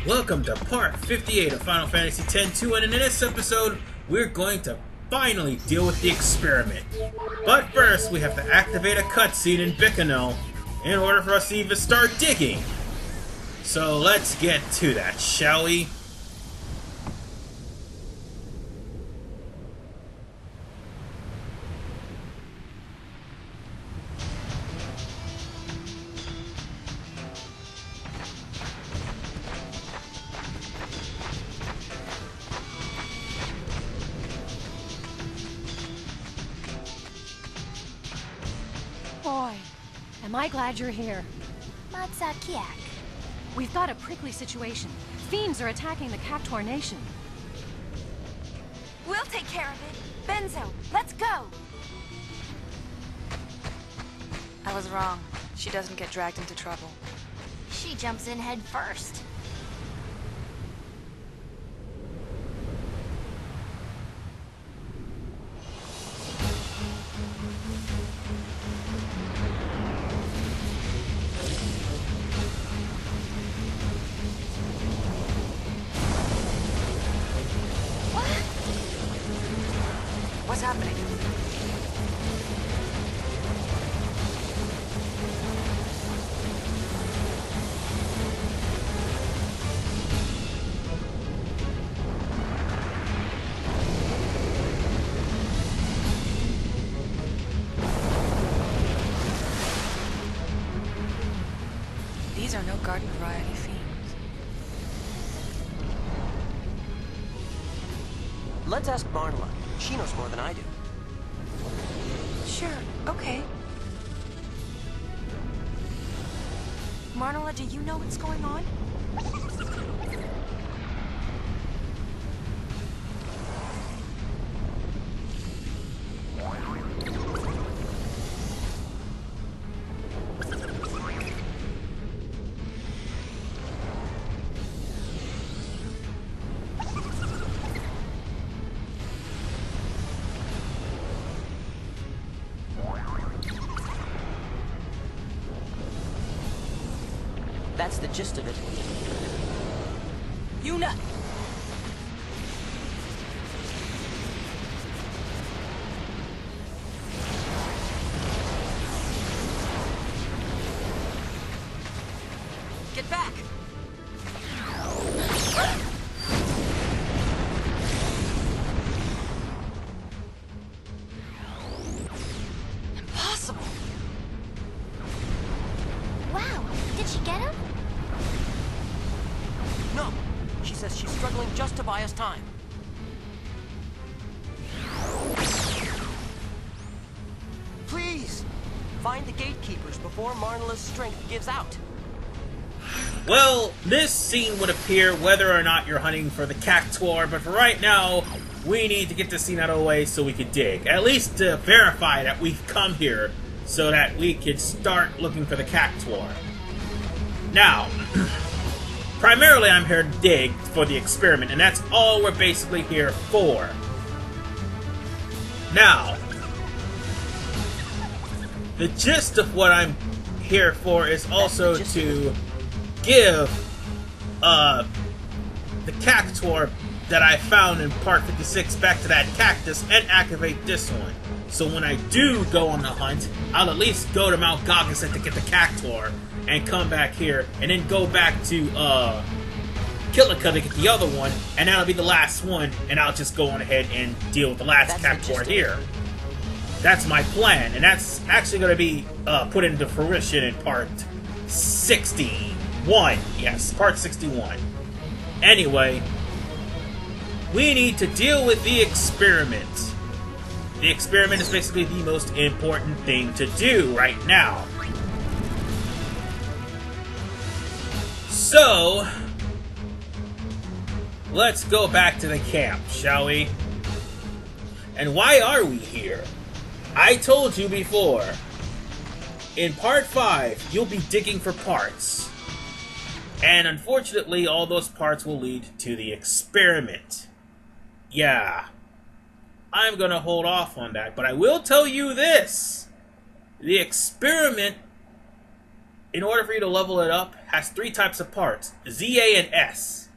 Welcome to part 58 of Final Fantasy X-2, and in this episode, we're going to finally deal with the experiment. But first, we have to activate a cutscene in Bikanel in order for us to even start digging. So let's get to that, shall we? Boy, am I glad you're here. Matsakiak. We've got a prickly situation. Fiends are attacking the Cactuar Nation. We'll take care of it. Benzo, let's go! I was wrong. She doesn't get dragged into trouble. She jumps in head first. What's happening? These are no garden variety fiends. Let's ask Marnla. She knows more than I do. Sure, okay. Marnola, do you know what's going on? That's the gist of it. Yuna! Get back! Impossible! Wow, did she get him? No! She says she's struggling just to buy us time. Please! Find the gatekeepers before Marnla's strength gives out. Well, this scene would appear whether or not you're hunting for the Cactuar, but for right now, we need to get this scene out of the way so we can dig. At least to verify that we've come here so that we could start looking for the Cactuar. Now, primarily I'm here to dig for the experiment, and that's all we're basically here for. Now, the gist of what I'm here for is also to give the Cactuar that I found in part 56 back to that cactus and activate this one. So when I do go on the hunt, I'll at least go to Mount Gagaset to get the Cactuar and come back here and then go back to Kilika to get the other one, and that'll be the last one, and I'll just go on ahead and deal with the last Cactuar here. That's my plan, and that's actually going to be put into fruition in part 61. Yes, part 61. Anyway, we need to deal with the experiment. The experiment is basically the most important thing to do right now. So, let's go back to the camp, shall we? And why are we here? I told you before, in part 5, you'll be digging for parts. And unfortunately, all those parts will lead to the experiment. Yeah, I'm gonna hold off on that, but I will tell you this. The experiment in order for you to level it up, has 3 types of parts: Z, A, and S.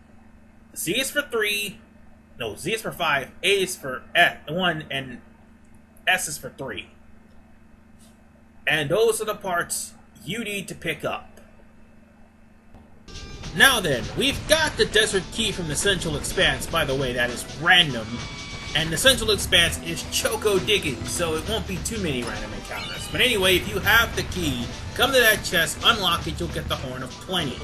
Z is for 3, no, Z is for 5, A is for 1, and S is for 3. And those are the parts you need to pick up. Now then, we've got the Desert Key from the Central Expanse. By the way, that is random. And the Central Expanse is Choco Digging, so it won't be too many random encounters. But anyway, if you have the key, come to that chest, unlock it, you'll get the Horn of Plenty.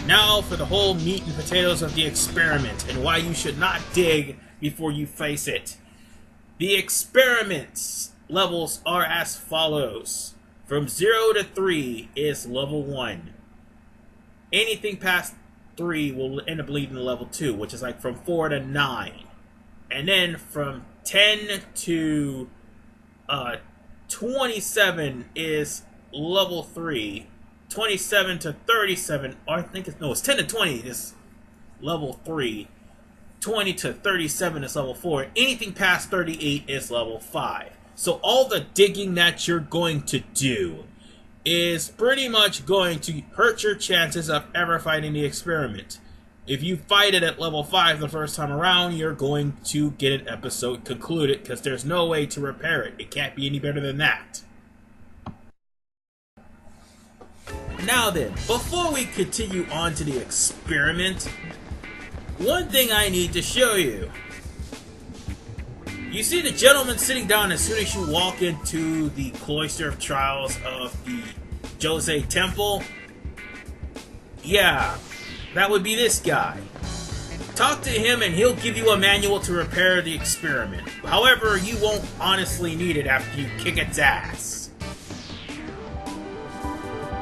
Now for the whole meat and potatoes of the experiment, and why you should not dig before you face it. The experiment's levels are as follows. From 0 to 3 is level 1. Anything past 3 will end up leading to level 2, which is like from 4 to 9. And then from 10 to 27 is level 3. 27 to 37, or I think it's 10 to 20 is level 3. 20 to 37 is level 4. Anything past 38 is level 5. So all the digging that you're going to do is pretty much going to hurt your chances of ever fighting the experiment. If you fight it at level 5 the first time around, you're going to get an episode concluded, because there's no way to repair it. It can't be any better than that. Now then, before we continue on to the experiment, one thing I need to show you. You see the gentleman sitting down as soon as you walk into the Cloister of Trials of the Jose Temple? Yeah, that would be this guy. Talk to him and he'll give you a manual to repair the experiment. However, you won't honestly need it after you kick its ass.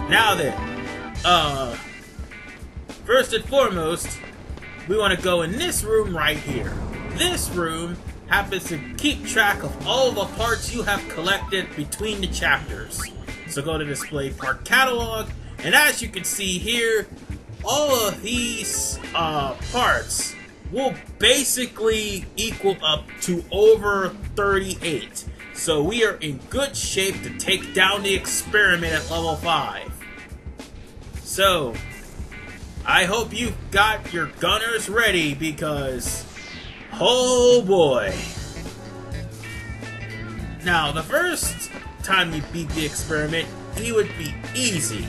Now then, first and foremost, we want to go in this room right here. This room happens to keep track of all the parts you have collected between the chapters. So go to Display Part Catalog, and as you can see here, all of these parts will basically equal up to over 38. So we are in good shape to take down the experiment at level 5. So, I hope you've got your gunners ready, because oh boy. Now, the first time you beat the experiment, he would be easy.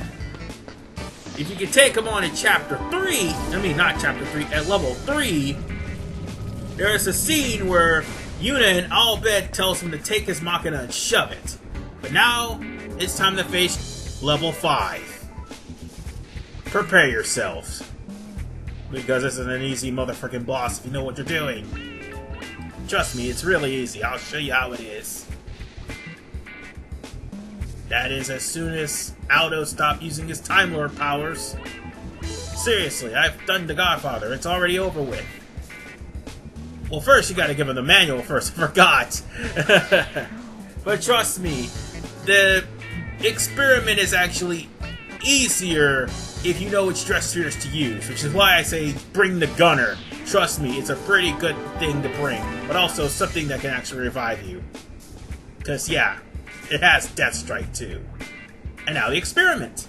If you could take him on in Chapter 3, at level 3, there's a scene where Yuna and Albed tells him to take his Machina and shove it. But now, it's time to face level 5. Prepare yourselves, because this is an easy motherfucking boss if you know what you're doing. Trust me, it's really easy. I'll show you how it is. That is as soon as Aldo stopped using his Time Lord powers. Seriously, I've done the Godfather. It's already over with. Well, first you gotta give him the manual first. I forgot. But trust me, the experiment is actually easier if you know which dress spheres to use, which is why I say bring the gunner. Trust me, it's a pretty good thing to bring, but also something that can actually revive you. Because yeah, it has Death Strike too. And now the experiment.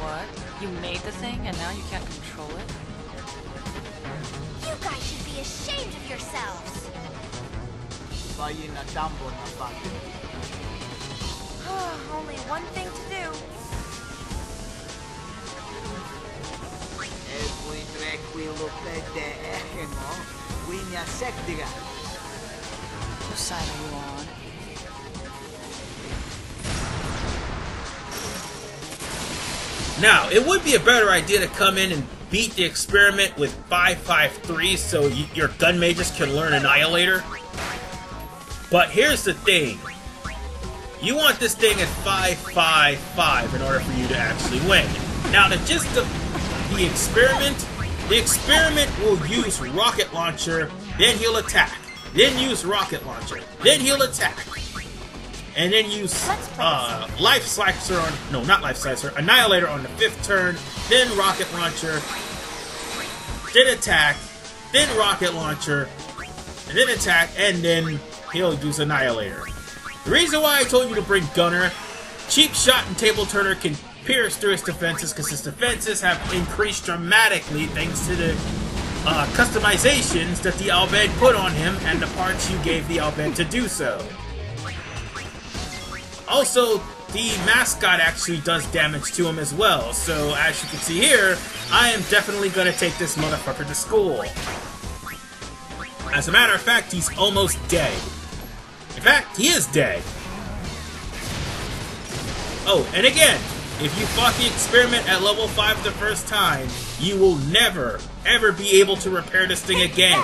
What? You made the thing and now you can't control it? You guys should be ashamed of yourselves. Vai na tambo na bate. Only one thing to do. Whose side are you on? Now, it would be a better idea to come in and beat the experiment with 553 so your gun mages can learn Annihilator. But here's the thing. You want this thing at 555 in order for you to actually win. Now, the gist of the experiment will use rocket launcher, then he'll attack. Then use rocket launcher, then he'll attack. And then use life slicer on, no, not life slicer, Annihilator on the 5th turn, then rocket launcher, then attack, then rocket launcher, and then attack, and then he'll use Annihilator. The reason why I told you to bring Gunner, Cheap Shot and Table Turner can pierce through his defenses because his defenses have increased dramatically thanks to the customizations that the Al Bhed put on him and the parts you gave the Al Bhed to do so. Also, the mascot actually does damage to him as well, so as you can see here, I am definitely gonna take this motherfucker to school. As a matter of fact, he's almost dead. In fact, he is dead. Oh, and again, if you fought the experiment at level 5 the first time, you will never, ever be able to repair this thing again.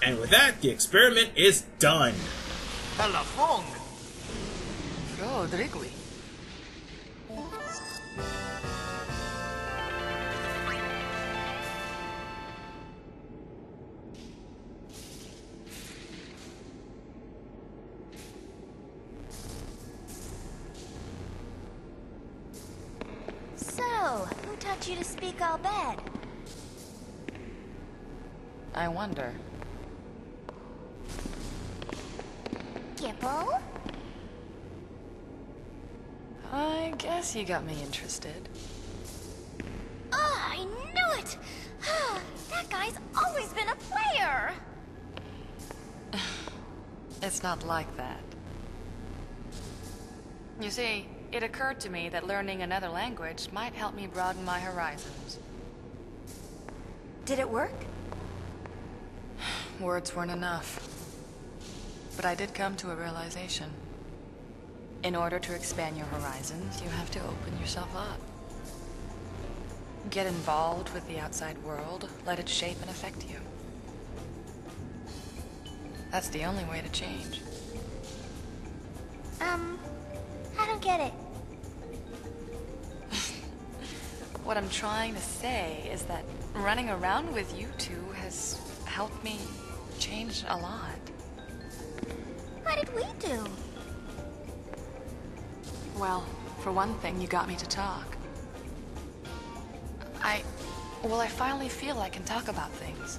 And with that, the experiment is done. Telephone. Oh, Driggly. So, who taught you to speak Al Bhed? I wonder. Gipple? I guess you got me interested. Oh, I knew it! That guy's always been a player! It's not like that. You see, it occurred to me that learning another language might help me broaden my horizons. Did it work? Words weren't enough. But I did come to a realization. In order to expand your horizons, you have to open yourself up. Get involved with the outside world, let it shape and affect you. That's the only way to change. I don't get it. What I'm trying to say is that running around with you two has helped me change a lot. What did we do? Well, for one thing, you got me to talk. I finally feel I can talk about things.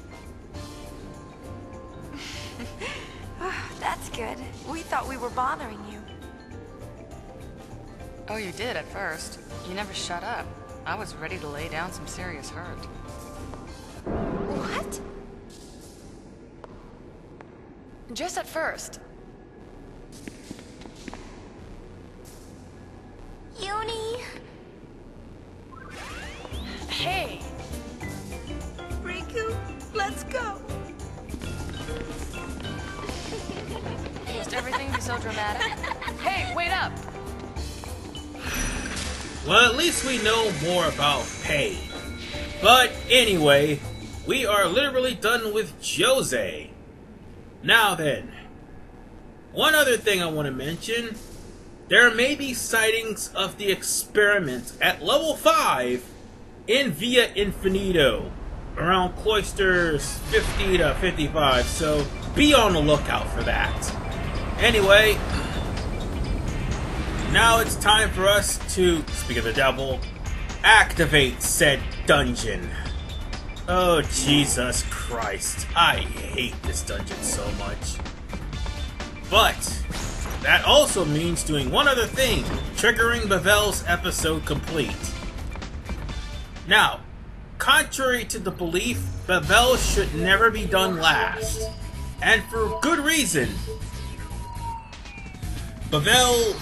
That's good. We thought we were bothering you. Oh, you did at first. You never shut up. I was ready to lay down some serious hurt. What? Just at first. Uni? Hey! Riku, let's go. Must everything be so dramatic? Hey, wait up! Well, at least we know more about Pei. But anyway, we are literally done with Jose. Now then, one other thing I want to mention. There may be sightings of the experiment at level 5 in Via Infinito, around cloisters 50 to 55, so be on the lookout for that. Anyway, now it's time for us to, speak of the devil, activate said dungeon. Oh, Jesus Christ. I hate this dungeon so much. But that also means doing one other thing, triggering Bavel's episode complete. Now, contrary to the belief, Bavel should never be done last. And for good reason. Bavel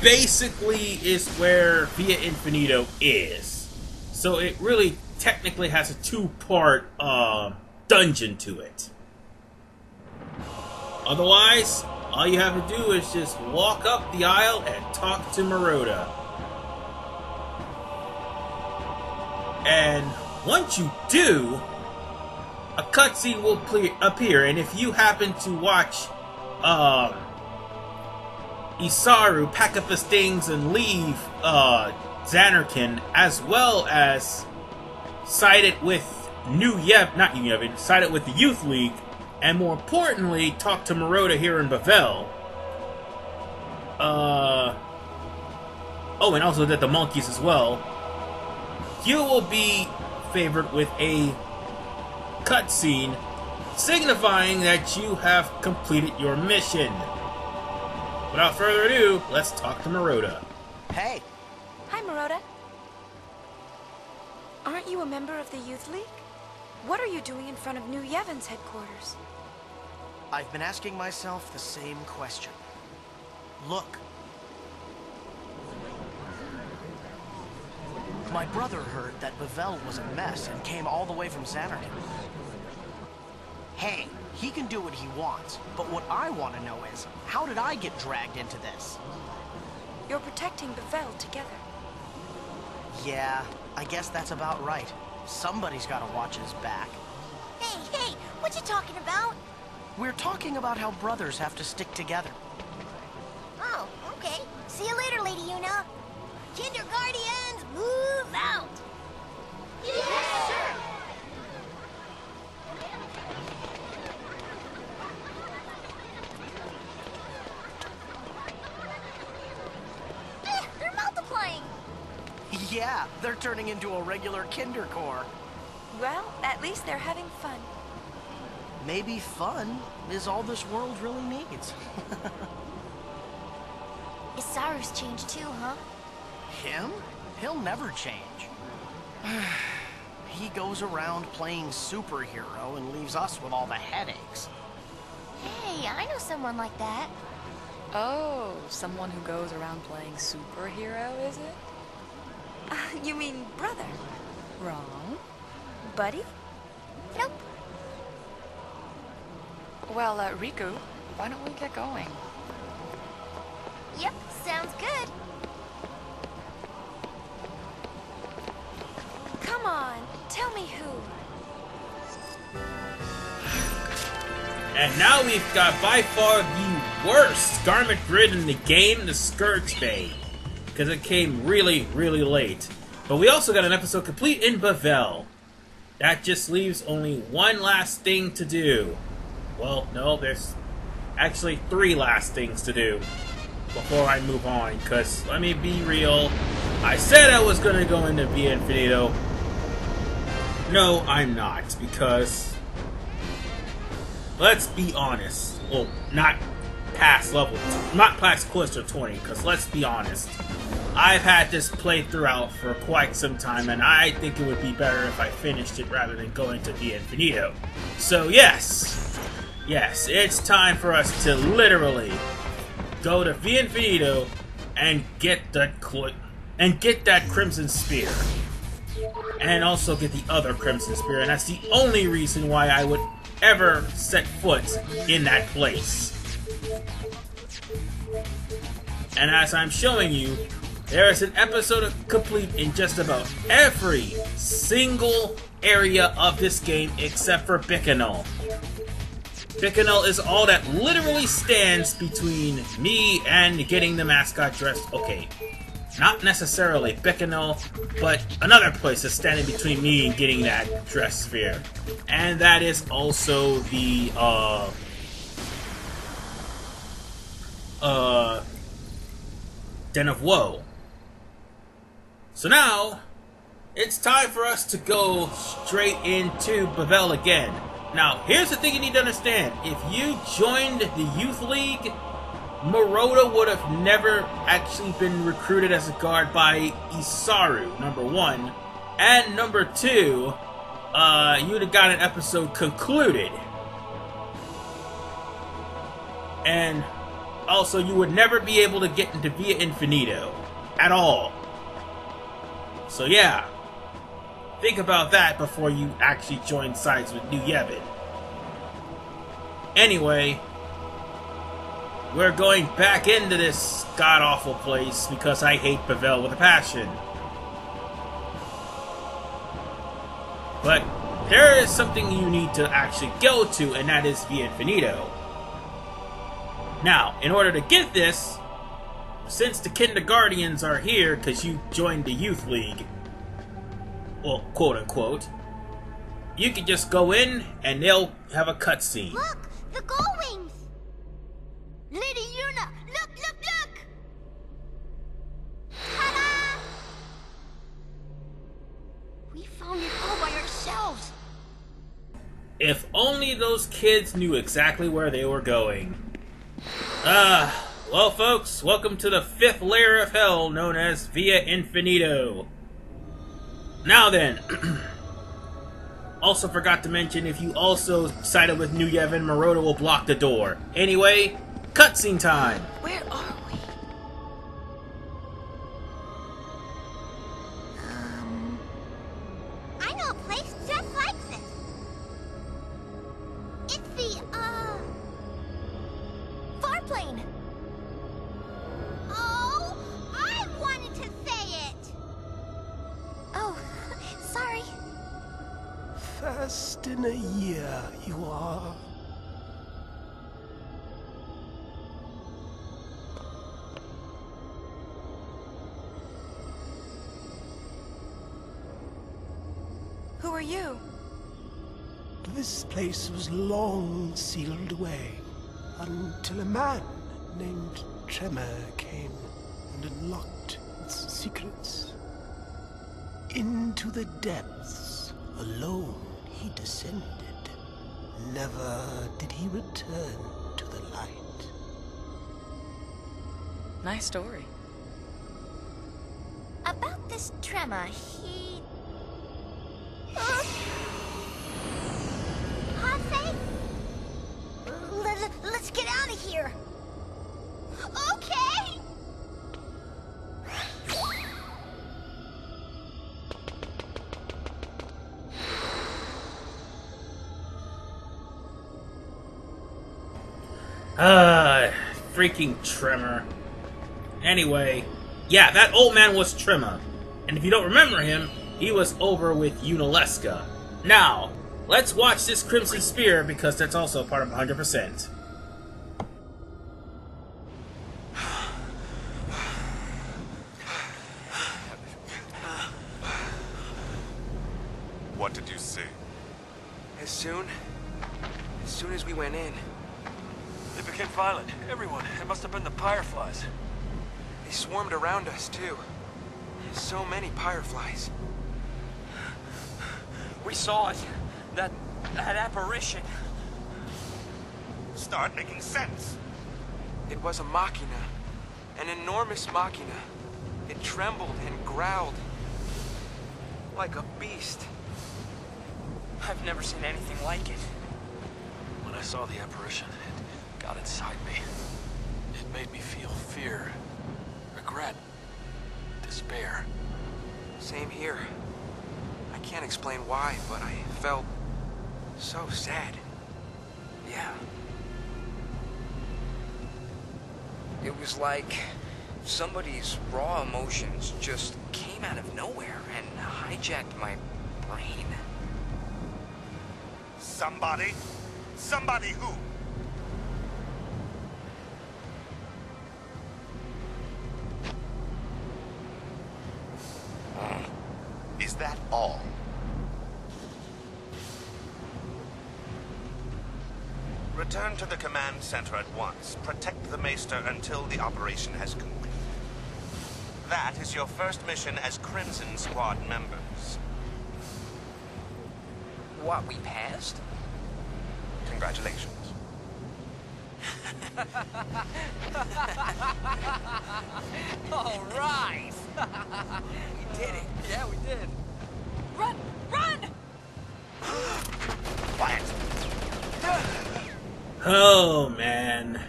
basically is where Via Infinito is. So it really technically has a two-part dungeon to it. Otherwise, all you have to do is just walk up the aisle and talk to Maroda. And once you do, a cutscene will appear, and if you happen to watch Isaru pack up his things and leave Zanarkand, as well as side it with side it with the Youth League, and more importantly, talk to Maroda here in Bavel. Oh, and also that the monkeys as well. You will be favored with a cutscene signifying that you have completed your mission. Without further ado, let's talk to Maroda. Hey, Hi, Maroda. Aren't you a member of the Youth League? What are you doing in front of New Yevon's headquarters? I've been asking myself the same question. Look. My brother heard that Bavel was a mess and came all the way from Xanarkand. Hey, he can do what he wants, but what I want to know is, how did I get dragged into this? You're protecting Bavel together. Yeah, I guess that's about right. Somebody's got to watch his back. Hey, what you talking about? We're talking about how brothers have to stick together. Oh, okay. See you later, Lady Yuna. Kindergartians, move out! Yes, sir! They're multiplying! Yeah, they're turning into a regular Kinder Corps. Well, at least they're having fun. Maybe fun is all this world really needs. Isaru's changed too, huh? Him? He'll never change. He goes around playing superhero and leaves us with all the headaches. Hey, I know someone like that. Oh, someone who goes around playing superhero, is it? You mean brother? Wrong. Buddy? Nope. Well, Riku, why don't we get going? Yep, sounds good. Come on, tell me who. And now we've got by far the worst garment grid in the game, the Scourge Bay. Because it came really, really late. But we also got an episode complete in Bavel. That just leaves only one last thing to do. Well, no, there's actually 3 last things to do before I move on. Because, let me be real, I said I was going to go into Via Infinito. No, I'm not. Because, let's be honest. Well, not past Cluster 20. Because, let's be honest. I've had this playthrough out for quite some time, and I think it would be better if I finished it rather than going to Via Infinito. So yes, it's time for us to literally go to Via Infinito and get that Crimson Spear, and also get the other Crimson Spear, and that's the only reason why I would ever set foot in that place. And as I'm showing you, there is an episode complete in just about every single area of this game except for Bikanal. Bikanal is all that literally stands between me and getting the mascot dressed. Okay, not necessarily Bikanal, but another place is standing between me and getting that dress sphere. And that is also the, Den of Woe. So now, it's time for us to go straight into Bavel again. Now, here's the thing you need to understand. If you joined the Youth League, Maroda would have never actually been recruited as a guard by Isaru, number 1. And number 2, you would have got an episode concluded. And also, you would never be able to get into Via Infinito. At all. So yeah, think about that before you actually join sides with New Yevon. Anyway, we're going back into this god-awful place because I hate Pavel with a passion. But there is something you need to actually go to, and that is Via Infinito. Now, in order to get this, since the kindergartens are here because you joined the youth league, well, quote-unquote, you can just go in and they'll have a cutscene. Look, the gull wings! Lady Yuna, look, look, look! Ta-da! We found it all by ourselves. If only those kids knew exactly where they were going. Well folks, welcome to the 5th layer of hell known as Via Infinito. Now then, also forgot to mention if you also sided with New Yevon, Maroda will block the door. Anyway, cutscene time! Where are we? I know a place just like this. It's the, Farplane. Oh, I wanted to say it. Oh, sorry. First in a year, you are. Who are you? This place was long sealed away until a man named Tremor came and unlocked its secrets. Into the depths, alone he descended. Never did he return to the light. Nice story. About this Tremor, he... Hanse? Let's get out of here. Okay! Freaking Tremor. Anyway, yeah, that old man was Tremor. And if you don't remember him, he was over with Unaleska. Now, let's watch this Crimson Spear because that's also part of 100%. What did you see? As soon as we went in, They became violent. Everyone. It must have been the Fireflies. they swarmed around us too. So many Fireflies. We saw it. That apparition. Start making sense. It was a machina. An enormous machina. It trembled and growled. Like a beast. I've never seen anything like it. When I saw the apparition, it got inside me. It made me feel fear, regret, despair. Same here. I can't explain why, but I felt so sad. Yeah. It was like somebody's raw emotions just came out of nowhere and hijacked my brain. Somebody? Somebody who? Is that all? Return to the command center at once. Protect the Maester until the operation has concluded. That is your first mission as Crimson Squad members. What, we passed? Congratulations. All right! We did it. Yeah, we did. Run! Run! Quiet. Oh man.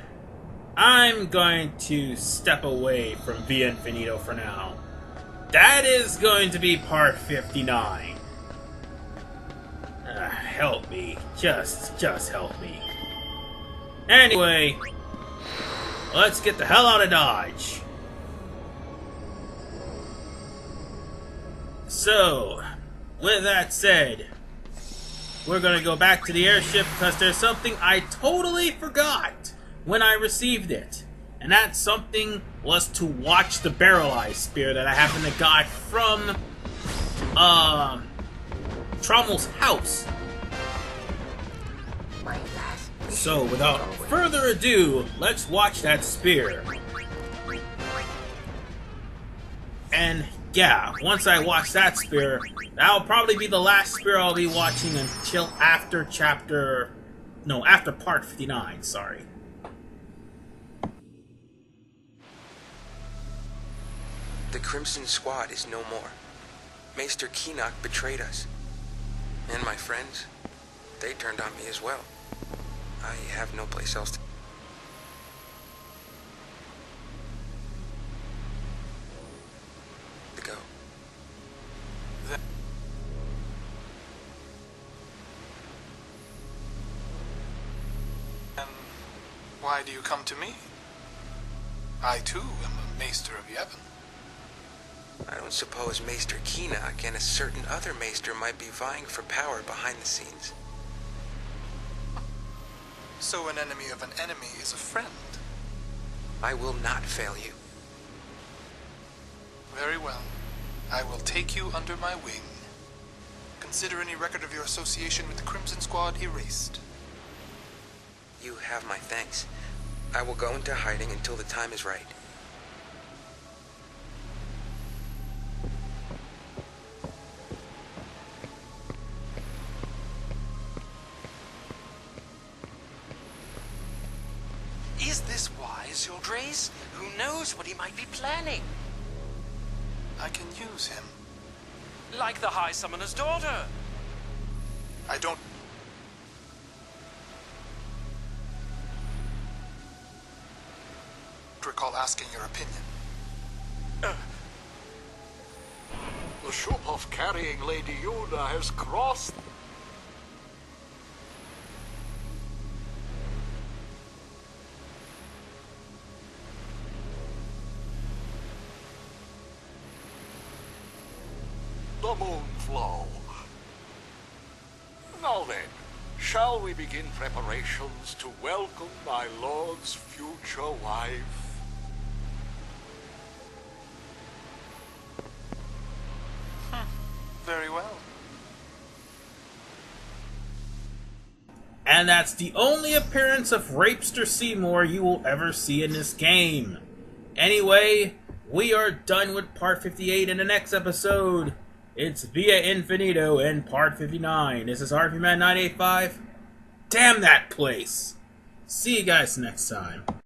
I'm going to step away from Via Infinito for now. That is going to be part 59. help me. Just help me. Anyway, let's get the hell out of Dodge. So, with that said, we're gonna go back to the airship because there's something I totally forgot when I received it. And that something was to watch the barrel-eyed spear that I happened to got from, Trommel's house. So, without further ado, let's watch that spear. And, yeah, once I watch that spear, that'll probably be the last spear I'll be watching until after after part 59, sorry. The Crimson Squad is no more. Maester Keenock betrayed us. And my friends, they turned on me as well. I have no place else to go. Then why do you come to me? I too am a Maester of Yevon. I don't suppose Maester Keenock and a certain other Maester might be vying for power behind the scenes. So an enemy of an enemy is a friend. I will not fail you. Very well. I will take you under my wing. Consider any record of your association with the Crimson Squad erased. You have my thanks. I will go into hiding until the time is right. Is this wise, your Grace? Who knows what he might be planning? I can use him. Like the High Summoner's daughter. I don't recall asking your opinion. The ship of carrying Lady Yuna has crossed. The Moonflow. Now then, shall we begin preparations to welcome my lord's future wife? Very well. And that's the only appearance of Rapester Seymour you will ever see in this game. Anyway, we are done with part 58 in the next episode. It's Via Infinito in part 59. This is RPMan985. Damn that place! See you guys next time.